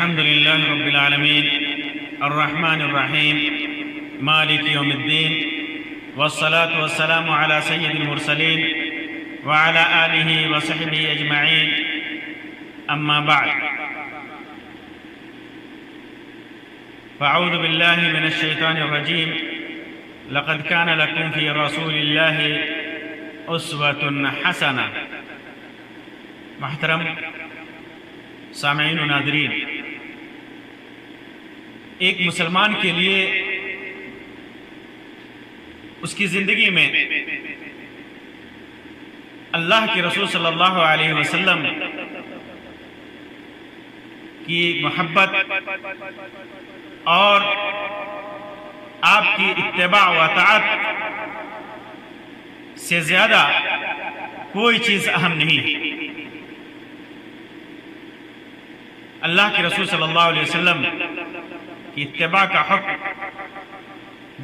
الحمد لله رب العالمين الرحمن الرحيم مالك يوم الدين والصلاة والسلام على سيد المرسلين وعلى آله وصحبه أجمعين أما بعد فأعوذ بالله من الشيطان الرجيم لقد كان لكم في رسول الله أسوة حسنة. محترم سامعین و ناظرین، ایک مسلمان کے لیے اس کی زندگی میں اللہ کے رسول صلی اللہ علیہ وسلم کی محبت اور آپ کی اتباع و اطاعت سے زیادہ کوئی چیز اہم نہیں. اللہ کے رسول صلی اللہ علیہ وسلم کی اتباع کا حکم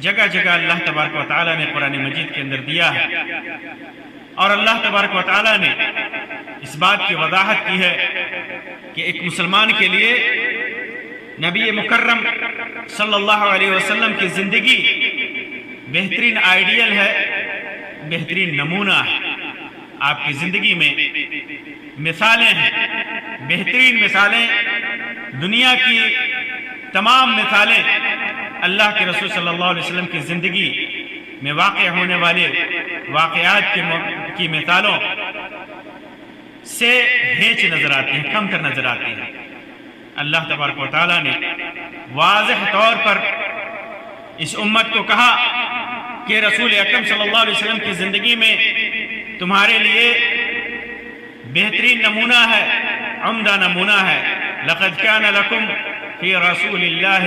جگہ جگہ اللہ تبارک و تعالیٰ نے قرآن مجید کے اندر دیا ہے، اور اللہ تبارک و تعالیٰ نے اس بات کی وضاحت کی ہے کہ ایک مسلمان کے لیے نبی مکرم صلی اللہ علیہ وسلم کی زندگی بہترین آئیڈیل ہے، بہترین نمونہ ہے. آپ کی زندگی میں مثالیں ہیں، بہترین مثالیں، دنیا کی تمام مثالیں اللہ کے رسول صلی اللہ علیہ وسلم کی زندگی میں واقع ہونے والے واقعات کی مثالوں سے ہیچ نظر آتی ہیں، کم تر نظر آتی ہیں. اللہ تبارک و تعالیٰ نے واضح طور پر اس امت کو کہا کہ رسول اکرم صلی اللہ علیہ وسلم کی زندگی میں تمہارے لیے بہترین نمونہ ہے، عمدہ نمونہ ہے. لقد كان لكم في رسول الله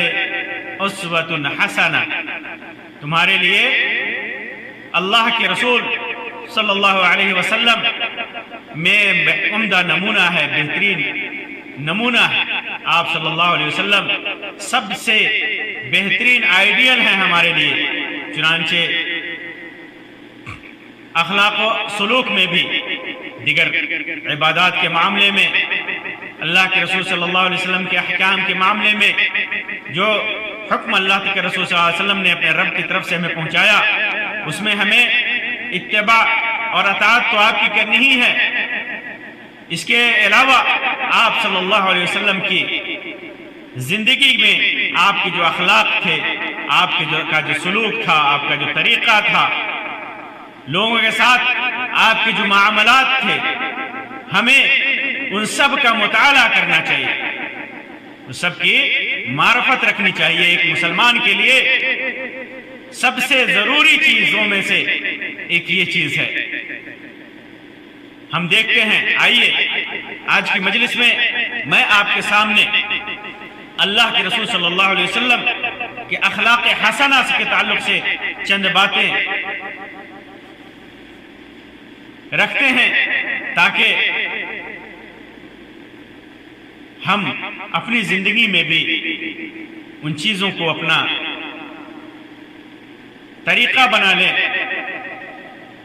اسوة حسنہ. تمہارے لیے اللہ کے رسول صلی اللہ علیہ وسلم میں عمدہ نمونہ ہے، بہترین نمونہ ہے. آپ صلی اللہ علیہ وسلم سب سے بہترین آئیڈیل ہیں ہمارے لیے. چنانچہ اخلاق و سلوک میں بھی، دیگر عبادات کے معاملے میں، اللہ کے رسول صلی اللہ علیہ وسلم کے احکام کے معاملے میں جو حکم اللہ کے رسول صلی اللہ علیہ وسلم نے اپنے رب کی طرف سے ہمیں پہنچایا، اس میں ہمیں اتباع اور اطاعت تو آپ کی کرنی ہی ہے. اس کے علاوہ آپ صلی اللہ علیہ وسلم کی زندگی میں آپ کے جو اخلاق تھے، آپ کے کا جو سلوک تھا، آپ کا جو طریقہ تھا، لوگوں کے ساتھ آپ کے جو معاملات تھے، ہمیں ان سب کا مطالعہ کرنا چاہیے، ان سب کی معرفت رکھنی چاہیے. ایک مسلمان کے لیے سب سے ضروری چیزوں میں سے ایک یہ چیز ہے. ہم دیکھتے ہیں، آئیے آج کی مجلس میں میں آپ کے سامنے اللہ کے رسول صلی اللہ علیہ وسلم کے اخلاق حسنہ کے تعلق سے چند باتیں رکھتے ہیں تاکہ ہم اپنی زندگی میں بھی ان چیزوں کو اپنا طریقہ بنا لیں،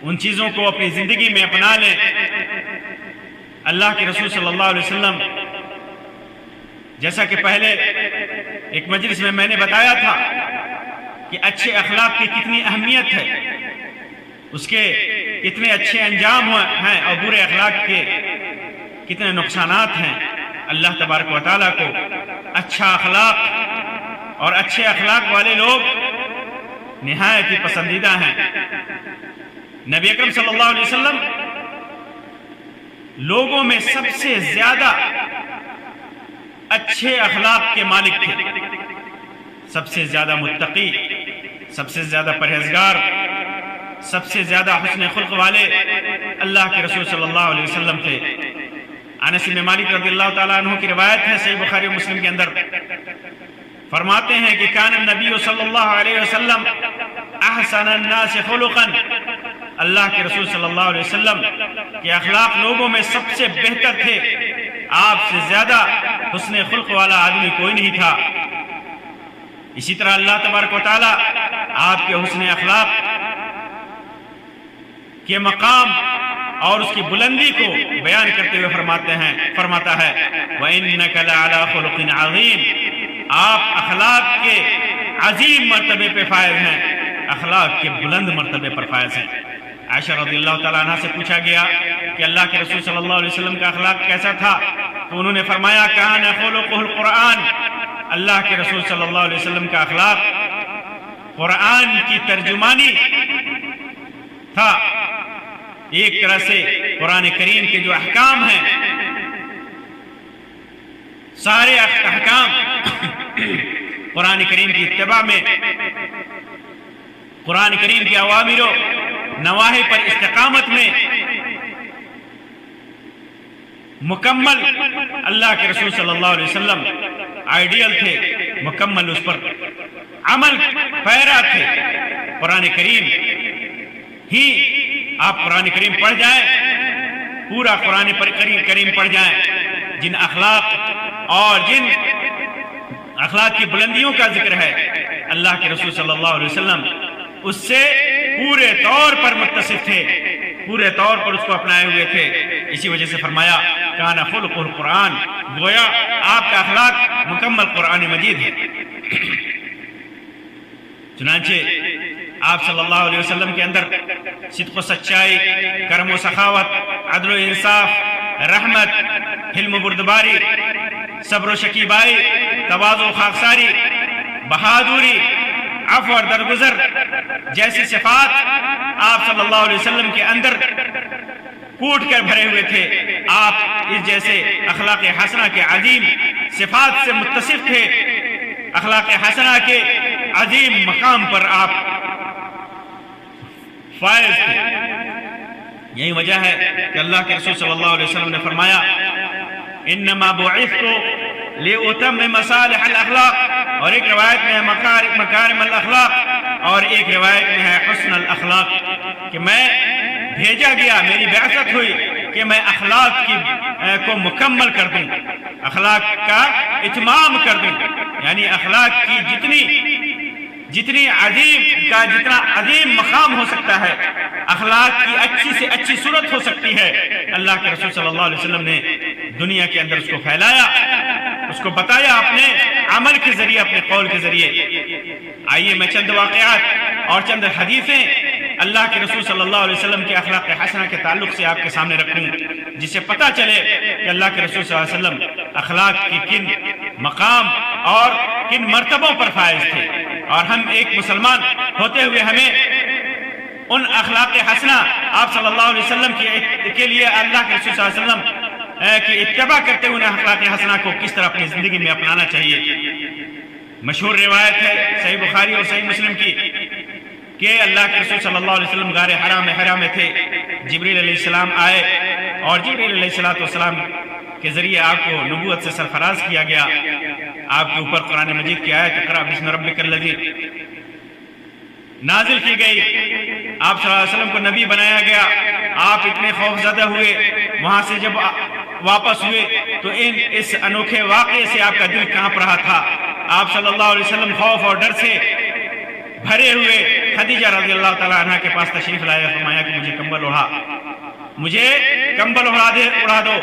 ان چیزوں کو اپنی زندگی میں اپنا لیں. اللہ کے رسول صلی اللہ علیہ وسلم، جیسا کہ پہلے ایک مجلس میں نے بتایا تھا کہ اچھے اخلاق کی کتنی اہمیت ہے، اس کے کتنے اچھے انجام ہیں اور برے اخلاق کے کتنے نقصانات ہیں. اللہ تبارک و تعالیٰ کو اچھا اخلاق اور اچھے اخلاق والے لوگ نہایت ہی پسندیدہ ہیں. نبی اکرم صلی اللہ علیہ وسلم لوگوں میں سب سے زیادہ اچھے اخلاق کے مالک تھے، سب سے زیادہ متقی، سب سے زیادہ پرہیزگار، سب سے زیادہ حسن خلق والے اللہ کے رسول صلی اللہ علیہ وسلم تھے. انس بن مالک رضی اللہ تعالیٰ عنہ کی روایت ہے صحیح بخاری و مسلم کے اندر، فرماتے ہیں کہ کان النبی صلی اللہ علیہ وسلم احسن الناس خلقا. اللہ کے رسول صلی اللہ علیہ وسلم کے اخلاق لوگوں میں سب سے بہتر تھے. آپ سے زیادہ حسن خلق والا آدمی کوئی نہیں تھا. اسی طرح اللہ تبارک و تعالیٰ آپ کے حسن اخلاق کے مقام اور اس کی بلندی کو بیان کرتے ہوئے فرماتا ہے وَإِنَّكَ لَعَلَىٰ خُلُقٍ عَظِيمٍ، آپ اخلاق کے عظیم مرتبے پہ فائز ہیں، اخلاق کے بلند مرتبے پر فائز ہیں۔ عائشہ رضی اللہ تعالیٰ عنہ سے پوچھا گیا کہ اللہ کے رسول صلی اللہ علیہ وسلم کا اخلاق کیسا تھا، تو انہوں نے فرمایا کان خلقہ القرآن، اللہ کے رسول صلی اللہ علیہ وسلم کا اخلاق قرآن کی ترجمانی تھا۔ ایک طرح سے قرآن کریم کے جو احکام ہیں، سارے احکام قرآن کریم کی اتباع میں، قرآن کریم کی اوامر و نواہی پر استقامت میں مکمل اللہ کے رسول صلی اللہ علیہ وسلم آئیڈیل تھے، مکمل اس پر عمل پیرا تھے۔ قرآن کریم ہی آپ قرآن کریم پڑھ جائیں، پورا قرآن کریم پڑھ جائیں، جن اخلاق اور جن اخلاق کی بلندیوں کا ذکر ہے، اللہ کے رسول صلی اللہ علیہ وسلم اس سے پورے طور پر متصف تھے، پورے طور پر اس کو اپنائے ہوئے تھے۔ اسی وجہ سے فرمایا کان خلقہ القرآن، گویا آپ کا اخلاق مکمل قرآن مجید ہے۔ چنانچہ آپ صلی اللہ علیہ وسلم کے اندر صدق و سچائی، کرم و سخاوت، عدل و انصاف، رحمت، حلم و بردباری، صبر و شکیبائی، تواضع و خاکساری، بہادری، عفو اور درگزر جیسی صفات آپ صلی اللہ علیہ وسلم کے اندر کوٹ کر بھرے ہوئے تھے۔ آپ اس جیسے اخلاق حسنہ کے عظیم صفات سے متصف تھے، اخلاق حسنہ کے عظیم مقام پر آپ فائز تھے۔ یہی وجہ ہے کہ اللہ کے رسول صلی اللہ علیہ وسلم نے فرمایا انما بعثت لأتمم مصالح الاخلاق، اور ایک روایت میں ہے مکارم الاخلاق، اور ایک روایت میں ہے حسن الاخلاق، کہ میں بھیجا گیا، میری بعثت ہوئی کہ میں اخلاق کو مکمل کر دوں، اخلاق کا اتمام کر دوں، یعنی اخلاق کی جتنا عظیم مقام ہو سکتا ہے، اخلاق کی اچھی سے اچھی صورت ہو سکتی ہے، اللہ کے رسول صلی اللہ علیہ وسلم نے دنیا کے اندر اس کو پھیلایا، اس کو بتایا اپنے عمل کے ذریعے، اپنے قول کے ذریعے۔ آئیے میں چند واقعات اور چند حدیثیں اللہ کے رسول صلی اللہ علیہ وسلم کے اخلاق حسنہ کے تعلق سے آپ کے سامنے رکھوں، جس سے پتہ چلے کہ اللہ کے رسول صلی اللہ علیہ وسلم اخلاق کی کن مقام اور کن مرتبوں پر فائز تھے، اور ہم ایک مسلمان ہوتے ہوئے ہمیں ان اخلاق حسنہ آپ صلی اللہ علیہ وسلم کے لیے اللہ کے رسول صلی اللہ علیہ وسلم کی اتباع کرتے ہوئے اخلاق حسنہ کو کس طرح اپنی زندگی میں اپنانا چاہیے۔ مشہور روایت ہے صحیح بخاری اور صحیح مسلم کی کہ اللہ کے رسول صلی اللہ علیہ وسلم غار حرا میں تھے، جبریل علیہ السلام آئے اور جبریل علیہ السلام کے ذریعے آپ کو نبوت سے سرفراز کیا گیا، آپ کے اوپر قرآن مجید کی آیت اقرأ باسم ربک الذی نازل کی گئی، آپ صلی اللہ علیہ وسلم کو نبی بنایا گیا۔ آپ اتنے خوف زدہ ہوئے، وہاں سے جب واپس ہوئے تو اس انوکھے واقعے سے آپ کا دل کانپ رہا تھا۔ آپ صلی اللہ علیہ وسلم خوف اور ڈر سے بھرے ہوئے خدیجہ رضی اللہ تعالیٰ عنہ کے پاس تشریف لائے، فرمایا کہ مجھے کمبل اڑا دو،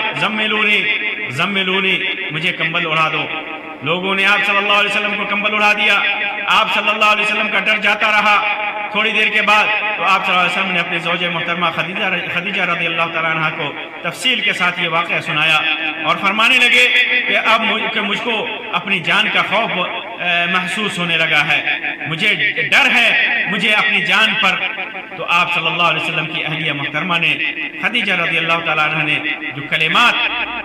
زملونی، مجھے کمبل اڑا دو۔ لوگوں نے آپ صلی اللہ علیہ وسلم کو کمبل اڑا دیا، آپ صلی اللہ علیہ وسلم کا ڈر جاتا رہا۔ تھوڑی دیر کے بعد تو آپ صلی اللہ علیہ وسلم نے اپنے زوج محترمہ خدیجہ رضی اللہ تعالیٰ عنہ کو تفصیل کے ساتھ یہ واقعہ سنایا، اور فرمانے لگے کہ اب مجھ کو اپنی جان کا خوف محسوس ہونے لگا ہے، مجھے ڈر ہے مجھے اپنی جان پر۔ تو آپ صلی اللہ علیہ وسلم کی اہلیہ محترمہ نے، خدیجہ رضی اللہ تعالیٰ عنہ نے جو کلمات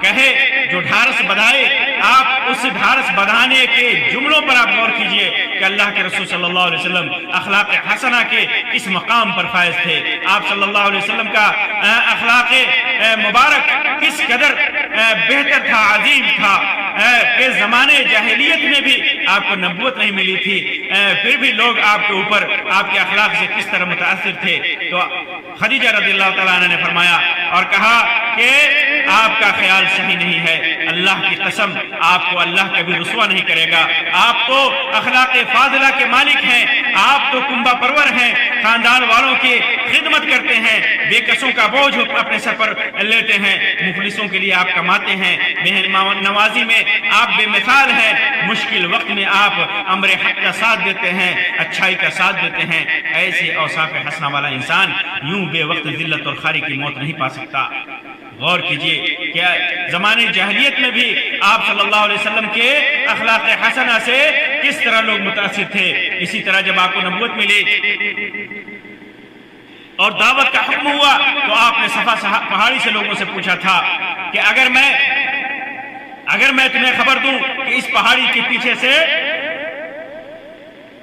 کہے، جو ڈھارس بدھائے، آپ اس ڈھارس بدھانے کے جملوں پر آپ غور کیجئے کہ اللہ کے رسول صلی اللہ علیہ وسلم اخلاق حسنہ کے اس مقام پر فائز تھے۔ آپ صلی اللہ علیہ وسلم کا اخلاق مبارک کس قدر بہتر تھا، عظیم تھا کہ زمانے جاہلیت میں بھی آپ کو نبوت نہیں ملی تھی، پھر بھی لوگ آپ کے اوپر آپ کے اخلاق سے کس طرح متاثر تھے۔ تو خدیجہ رضی اللہ تعالیٰ عنہ نے فرمایا اور کہا کہ آپ کا خیال صحیح نہیں ہے۔ اللہ کی قسم آپ کو اللہ کبھی رسوا نہیں کرے گا۔ آپ تو اخلاق فاضلہ کے مالک ہیں، آپ تو کنبہ پرور ہیں، خاندان والوں کی خدمت کرتے ہیں، بے کسوں کا بوجھ اپنے سر پر لیتے ہیں، مفلسوں کے لیے آپ کماتے ہیں، مہمان نوازی میں آپ بے مثال ہیں، مشکل وقت میں آپ امر حق کا ساتھ دیتے ہیں، اچھائی کا ساتھ دیتے ہیں۔ ایسے اوصاف حسنہ والا انسان یوں بے وقت ذلت اور خواری کی موت نہیں پا سکتا۔ غور کیجئے کہ زمانے جاہلیت میں بھی آپ صلی اللہ علیہ وسلم کے اخلاق حسنہ سے کس طرح لوگ متاثر تھے۔ اسی طرح جب آپ کو نبوت ملی اور دعوت کا حکم ہوا تو آپ نے صفا پہاڑی سے لوگوں سے پوچھا تھا کہ اگر میں تمہیں خبر دوں کہ اس پہاڑی کے پیچھے سے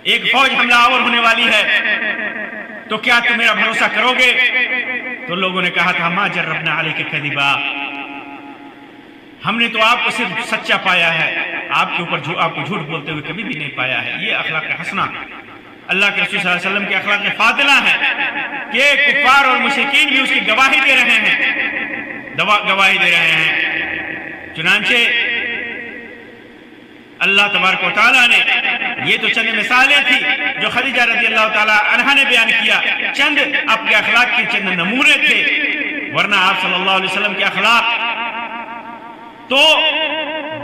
ایک فوج حملہ آور ہونے والی ہے تو کیا تم میرا بھروسہ کرو گے؟ تو لوگوں نے کہا تھا ما جربنا علیک کذبا، ہم نے تو آپ کو صرف سچا پایا ہے، آپ کے اوپر آپ کو جھوٹ بولتے ہوئے کبھی بھی نہیں پایا ہے۔ یہ اخلاق حسنہ اللہ کے رسول صلی اللہ علیہ وسلم کے اخلاق فاضلہ ہیں کہ کفار اور مشرکین بھی اس کی گواہی دے رہے ہیں۔ چنانچہ اللہ تبارک و تعالیٰ نے یہ تو چند مثالیں تھی جو خدیجہ رضی اللہ تعالیٰ عنہا نے بیان کیا، چند اپنے اخلاق کے چند نمونے تھے، ورنہ آپ صلی اللہ علیہ وسلم کے اخلاق تو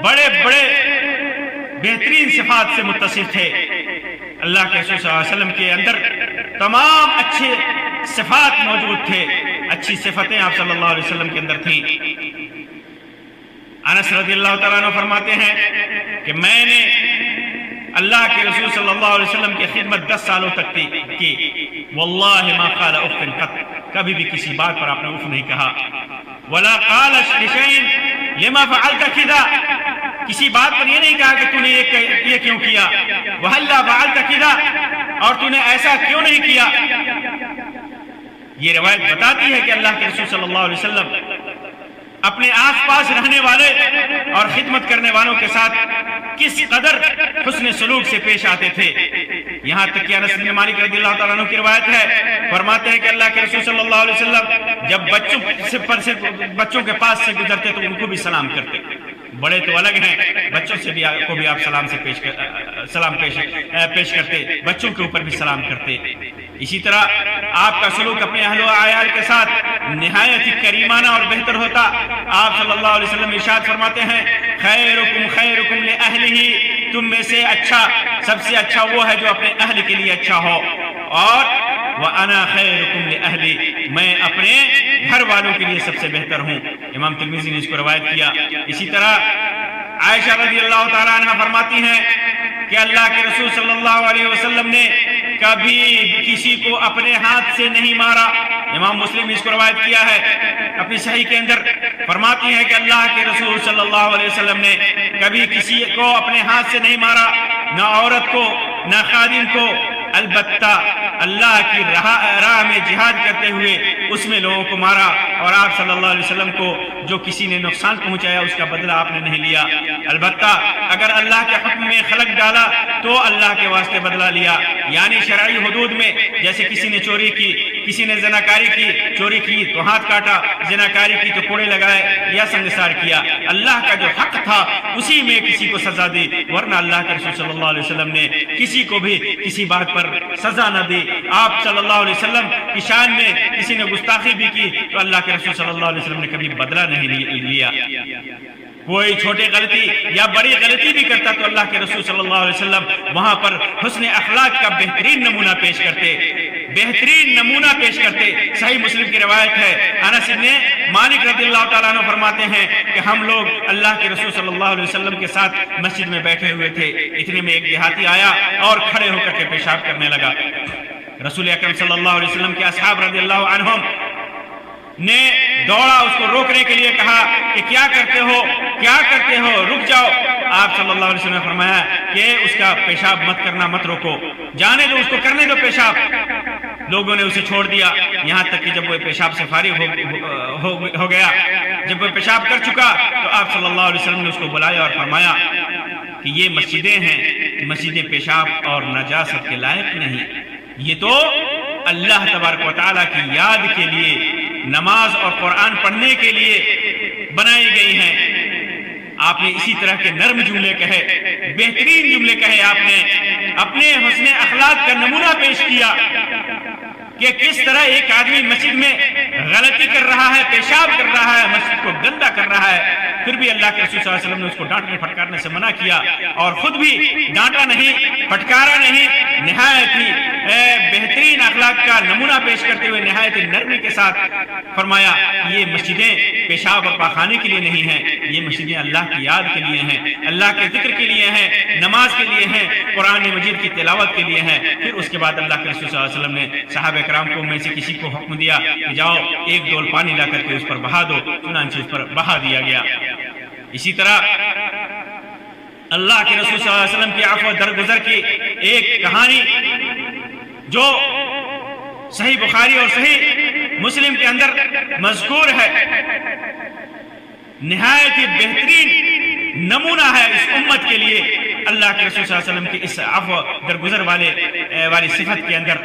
بڑے بڑے بہترین صفات سے متصف تھے۔ اللہ کے رسول صلی اللہ علیہ وسلم کے اندر تمام اچھے صفات موجود تھے، اچھی صفتیں آپ صلی اللہ علیہ وسلم کے اندر تھیں۔ انس رضی اللہ تعالیٰ عنہ فرماتے ہیں کہ میں نے اللہ کے رسول صلی اللہ علیہ وسلم کی خدمت 10 سالوں تک کی، واللہ ما قال اف قط، کبھی بھی کسی بات پر آپ نے اف نہیں کہا، ولا قال لشيء لما فعلت كذا، کسی بات پر یہ نہیں کہا کہ تو نے یہ کیوں کیا، وهلا فعلت كذا، اور تو نے ایسا کیوں نہیں کیا۔ یہ روایت بتاتی ہے کہ اللہ کے رسول صلی اللہ علیہ وسلم اپنے آس پاس رہنے والے اور خدمت کرنے والوں کے ساتھ کس قدر حسن سلوک سے پیش آتے تھے۔ یہاں تک کہ انس بن مالک رضی اللہ تعالیٰ عنہ کی روایت ہے، فرماتے ہیں کہ اللہ کے رسول صلی اللہ علیہ وسلم جب بچوں کے پاس سے گزرتے تو ان کو بھی سلام کرتے، بڑے تو الگ ہیں، بچوں سے بھی کو بھی آپ سلام پیش کرتے، بچوں کے اوپر بھی سلام کرتے۔ اسی طرح آپ کا سلوک اپنے اہل و عیال کے ساتھ نہایت ہی کریمانہ اور بہتر ہوتا۔ آپ صلی اللہ علیہ وسلم ارشاد فرماتے ہیں خیرکم خیرکم لأہلہ، تم میں سے اچھا سب سے اچھا وہ ہے جو اپنے اہل کے لیے اچھا ہو، اور وَأَنَا خَيْرُكُمْ لِأَهْلِ، میں اپنے گھر والوں کے لیے سب سے بہتر ہوں۔ امام ترمذی نے اس کو روایت کیا۔ اسی طرح عائشہ رضی اللہ تعالیٰ عنہ فرماتی ہیں کہ اللہ کے رسول صلی اللہ علیہ وسلم نے کبھی کسی کو اپنے ہاتھ سے نہیں مارا۔ امام مسلم اس کو روایت کیا ہے اپنی صحیح کے اندر، فرماتی ہیں کہ اللہ کے رسول صلی اللہ علیہ وسلم نے کبھی کسی کو اپنے ہاتھ سے نہیں مارا، نہ عورت کو نہ خادم کو، البتہ اللہ کی راہ میں جہاد کرتے ہوئے اس میں لوگوں کو مارا، اور آپ صلی اللہ علیہ وسلم کو جو کسی نے نقصان پہنچایا اس کا بدلہ آپ نے نہیں لیا، البتہ اگر اللہ کے حکم میں خلق ڈالا تو اللہ کے واسطے بدلہ لیا، یعنی شرعی حدود میں جیسے کسی نے چوری کی، کسی نے زناکاری کی، چوری کی تو ہاتھ کاٹا، زناکاری کی تو کوڑے لگائے یا سنگسار کیا، اللہ کا جو حق تھا اسی میں کسی کو سزا دی، ورنہ اللہ کے رسول صلی اللہ علیہ وسلم نے کسی کو بھی کسی بات پر سزا نہ دی۔ آپ صلی اللہ علیہ وسلم کی شان میں کسی نے گستاخی بھی کی تو اللہ کے رسول صلی اللہ علیہ وسلم نے کبھی بدلہ نہیں لیا۔ کوئی چھوٹی غلطی یا بڑی غلطی بھی کرتا تو اللہ کے رسول صلی اللہ علیہ وسلم وہاں پر حسن اخلاق کا بہترین نمونہ پیش کرتے۔ صحیح مسلم کی روایت ہے، انس بن مالک رضی اللہ تعالیٰ عنہ فرماتے ہیں کہ ہم لوگ اللہ کے رسول صلی اللہ علیہ وسلم کے ساتھ مسجد میں بیٹھے ہوئے تھے، اتنے میں ایک دیہاتی آیا اور کھڑے ہو کر کے پیشاب کرنے لگا۔ رسول اکرم صلی اللہ علیہ وسلم کے اصحاب رضی اللہ عنہم نے دوڑا اس کو روکنے کے لیے، کہا کہ کیا کرتے ہو، رک جاؤ۔ آپ صلی اللہ علیہ وسلم نے فرمایا کہ اس کا پیشاب مت کرنا، مت روکو، جانے دو، اس کو کرنے دو پیشاب۔ لوگوں نے اسے چھوڑ دیا، یہاں تک کہ جب وہ پیشاب سے فارغ ہو گیا، جب وہ پیشاب کر چکا تو آپ صلی اللہ علیہ وسلم نے اس کو بلایا اور فرمایا کہ یہ مسجدیں ہیں، مسجدیں پیشاب اور نجاست کے لائق نہیں، یہ تو اللہ تبارک و تعالیٰ کی یاد کے لیے، نماز اور قرآن پڑھنے کے لیے بنائی گئی ہیں۔ آپ نے اسی طرح کے نرم جملے کہے، بہترین جملے کہے، آپ نے اپنے حسن اخلاق کا نمونہ پیش کیا کہ کس طرح ایک آدمی مسجد میں غلطی کر رہا ہے، پیشاب کر رہا ہے، مسجد کو گندا کر رہا ہے، پھر بھی اللہ کے رسول صلی اللہ علیہ وسلم نے اس کو ڈانٹنے پھٹکارنے سے منع کیا اور خود بھی ڈانٹا نہیں، پھٹکارا نہیں، نہایت ہی بہترین اخلاق کا نمونہ پیش کرتے ہوئے نہایت نرمی کے ساتھ فرمایا یہ مسجدیں پیشاب اور پاخانے کے لیے نہیں ہیں، یہ مسجدیں اللہ کی یاد کے لیے ہیں، اللہ کے ذکر کے لیے ہیں، نماز کے لیے ہیں، قرآن مجید کی تلاوت کے لیے ہیں۔ پھر اس کے بعد اللہ کے رسول صلی اللہ علیہ وسلم نے صحابہ کرام کو میں سے کسی کو حکم دیا کہ جاؤ ایک ڈول پانی لا کر کے اس پر بہا دو، چنانچہ اس پر بہا دیا گیا۔ اسی طرح اللہ کے رسول صلی اللہ علیہ وسلم کی عفو درگزر کی ایک کہانی جو صحیح بخاری اور صحیح مسلم کے اندر مذکور ہے، نہایت ہی بہترین نمونہ ہے اس امت کے لیے اللہ کے رسول صلی اللہ علیہ وسلم کی اس عفو درگزر والی صفت کے اندر۔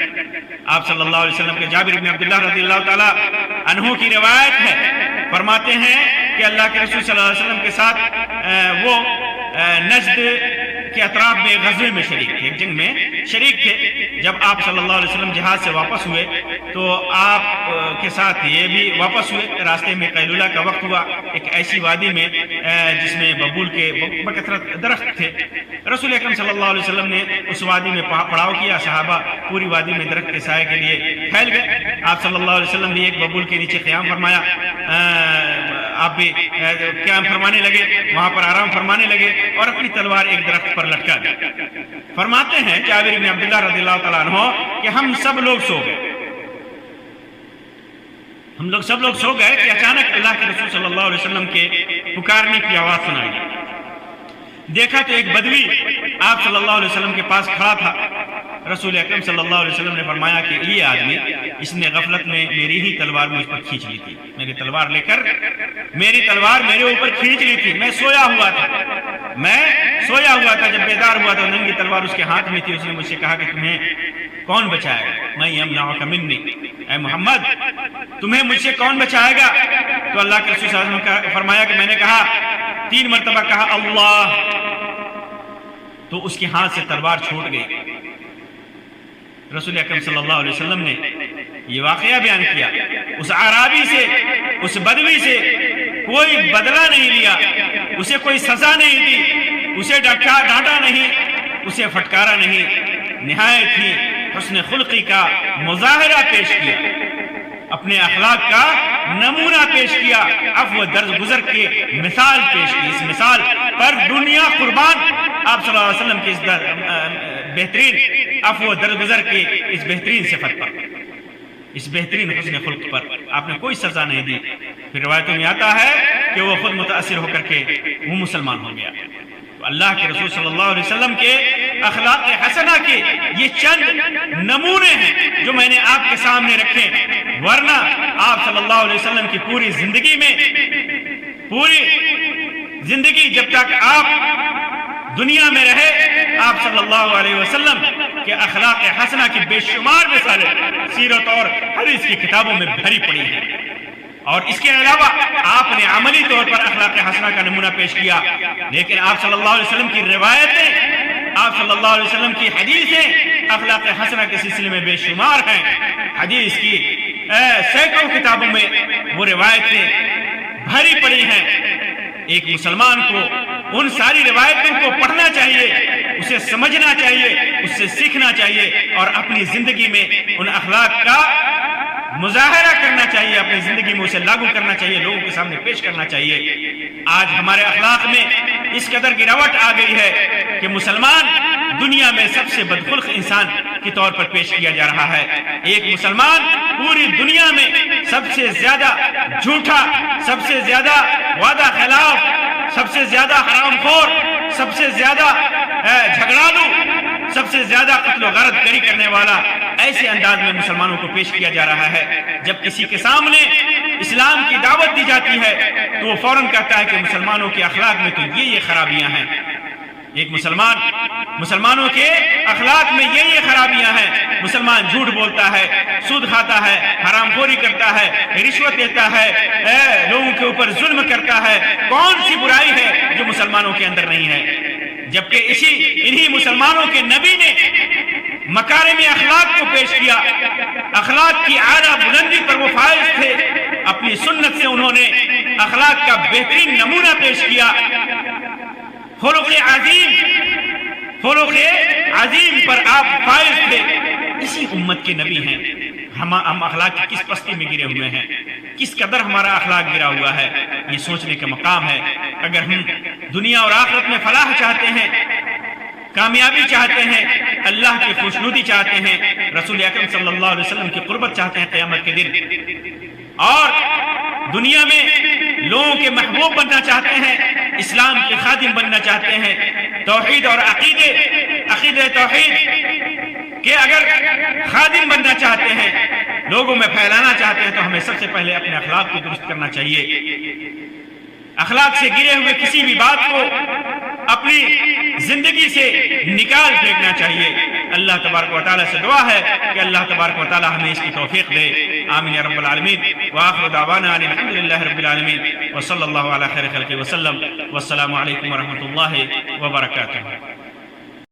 آپ صلی اللہ علیہ وسلم کے جابر بن عبداللہ رضی اللہ تعالی عنہ کی روایت ہے، فرماتے ہیں کہ اللہ کے رسول صلی اللہ علیہ وسلم کے ساتھ وہ نجد کے اطراف میں غزوے میں شریک تھے، ایک جنگ میں شریک تھے۔ جب آپ صلی اللہ علیہ وسلم جہاد سے واپس ہوئے تو آپ کے ساتھ یہ بھی واپس ہوئے، راستے میں قیلولہ کا وقت ہوا، ایک ایسی وادی میں جس میں ببول کے بکثرت درخت تھے۔ رسول اکرم صلی اللہ علیہ وسلم نے اس وادی میں پڑاؤ کیا، صحابہ پوری وادی میں درخت کے سائے کے لیے پھیل گئے۔ آپ صلی اللہ علیہ وسلم نے ایک ببول کے نیچے قیام فرمایا، آپ بھی قیام فرمانے لگے، وہاں پر آرام فرمانے لگے اور اپنی تلوار ایک درخت پر لٹکا دی۔ فرماتے ہیں جابر بن عبداللہ رضی اللہ تعالیٰ عنہ کہ ہم سب لوگ سو گئے، سب لوگ سو گئے کہ اچانک اللہ کے رسول صلی اللہ علیہ وسلم کے پکارنے کی آواز سنائی۔ دیکھا تو ایک بدوی آپ صلی اللہ علیہ وسلم کے پاس کھڑا تھا۔ رسول اکرم صلی اللہ علیہ وسلم نے فرمایا کہ یہ آدمی اس نے غفلت میں میری ہی تلوار مجھ پر کھینچ لی تھی، میری تلوار لے کر میری تلوار میرے اوپر کھینچ لی تھی، میں سویا ہوا تھا، جب بیدار ہوا تو ننگی تلوار اس کے ہاتھ میں تھی۔ اس نے مجھ سے کہا کہ تمہیں کون بچائے گا؟ میں یمنعک منی، اے محمد تمہیں مجھ سے کون بچائے گا؟ تو اللہ کے رسول صلی اللہ علیہ وسلم نے فرمایا کہ میں نے کہا، 3 مرتبہ کہا اللہ، تو اس کے ہاتھ سے تلوار چھوٹ گئی۔ رسول اکرم صلی اللہ علیہ وسلم نے یہ واقعہ بیان کیا، اس اعرابی سے، اس بدوی سے کوئی بدلہ نہیں لیا، اسے کوئی سزا نہیں دی، اسے ڈانٹا نہیں، اسے پھٹکارا نہیں، نہایت ہی حسن خلقی کا مظاہرہ پیش کیا، اپنے اخلاق کا نمونہ پیش کیا، عفو درگزر کی مثال پیش کی۔ اس مثال پر دنیا قربان آپ صلی اللہ علیہ وسلم کی اس بہترین عفو درگزر کی اس بہترین صفت پر، اس بہترین حسن خلق پر آپ نے کوئی سزا نہیں دی۔ پھر روایتوں میں آتا ہے کہ وہ خود متاثر ہو کر کے وہ مسلمان ہو گیا۔ تو اللہ کے رسول صلی اللہ علیہ وسلم کے اخلاق حسنہ کے یہ چند نمونے ہیں جو میں نے آپ کے سامنے رکھے، ورنہ آپ صلی اللہ علیہ وسلم کی پوری زندگی جب تک آپ دنیا میں رہے، آپ صلی اللہ علیہ وسلم کے اخلاق حسنہ کی بے شمار مثالیں سیرت اور حدیث کی کتابوں میں بھری پڑی ہیں، اور اس کے علاوہ آپ نے عملی طور پر اخلاق حسنہ کا نمونہ پیش کیا۔ لیکن آپ صلی اللہ علیہ وسلم کی روایتیں، آپ صلی اللہ علیہ وسلم کی حدیثیں اخلاق حسنہ کے سلسلے میں بے شمار ہیں۔ حدیث کی سینکڑوں کتابوں میں وہ روایتیں بھری پڑی ہیں۔ ایک مسلمان کو ان ساری روایتوں کو پڑھنا چاہیے، اسے سمجھنا چاہیے، اس سے سیکھنا چاہیے اور اپنی زندگی میں ان اخلاق کا مظاہرہ کرنا چاہیے، اپنی زندگی میں اسے لاگو کرنا چاہیے، لوگوں کے سامنے پیش کرنا چاہیے۔ آج ہمارے اخلاق میں اس قدر گراوٹ آ گئی ہے کہ مسلمان دنیا میں سب سے بدخلق انسان کے طور پر پیش کیا جا رہا ہے۔ ایک مسلمان پوری دنیا میں سب سے زیادہ جھوٹا، سب سے زیادہ وعدہ خلاف، سب سے زیادہ حرام خور، سب سے زیادہ جھگڑالو، سب سے زیادہ قتل و غارت گری کرنے والا ایسے انداز میں مسلمانوں کو پیش کیا جا رہا ہے۔ جب کسی کے سامنے اسلام کی دعوت دی جاتی ہے تو وہ فوراً کہتا ہے کہ مسلمانوں کے اخلاق میں تو یہ خرابیاں ہیں۔ ایک مسلمان مسلمانوں کے اخلاق میں یہی خرابیاں ہیں۔ مسلمان جھوٹ بولتا ہے، سود کھاتا ہے، حرام خوری کرتا ہے، رشوت دیتا ہے، لوگوں کے اوپر ظلم کرتا ہے۔ کون سی برائی ہے جو مسلمانوں کے اندر نہیں ہے؟ جبکہ انہی مسلمانوں کے نبی نے مکارم اخلاق کو پیش کیا، اخلاق کی اعلیٰ بلندی پر وہ فائز تھے۔ اپنی سنت سے انہوں نے اخلاق کا بہترین نمونہ پیش کیا۔ خلق عظیم پر آپ فائز تھے۔ اسی امت کے نبی ہیں۔ ہم اخلاق کی کس پستی میں گرے ہوئے ہیں، کس قدر ہمارا اخلاق گرا ہوا ہے، یہ سوچنے کا مقام ہے۔ اگر ہم دنیا اور آخرت میں فلاح چاہتے ہیں، کامیابی چاہتے ہیں، اللہ کی خوشنودی چاہتے ہیں، رسول اکرم صلی اللہ علیہ وسلم کی قربت چاہتے ہیں قیامت کے دن، اور دنیا میں لوگوں کے محبوب بننا چاہتے ہیں، اسلام کے خادم بننا چاہتے ہیں، توحید اور عقیدہ توحید کہ اگر خادم بننا چاہتے ہیں، لوگوں میں پھیلانا چاہتے ہیں، تو ہمیں سب سے پہلے اپنے اخلاق کو درست کرنا چاہیے۔ اخلاق سے گرے ہوئے کسی بھی بات کو اپنی زندگی سے نکال پھینکنا چاہیے۔ اللہ تبارک و تعالیٰ سے دعا ہے کہ اللہ تبارک و تعالیٰ ہمیں اس کی توفیق دے۔ آمین یا رب العالمین۔ وآخر دعوانا ان الحمدللہ رب العالمین وصلی اللہ علی خیر خلقہ وسلم۔ والسلام علیکم ورحمۃ اللہ وبرکاتہ۔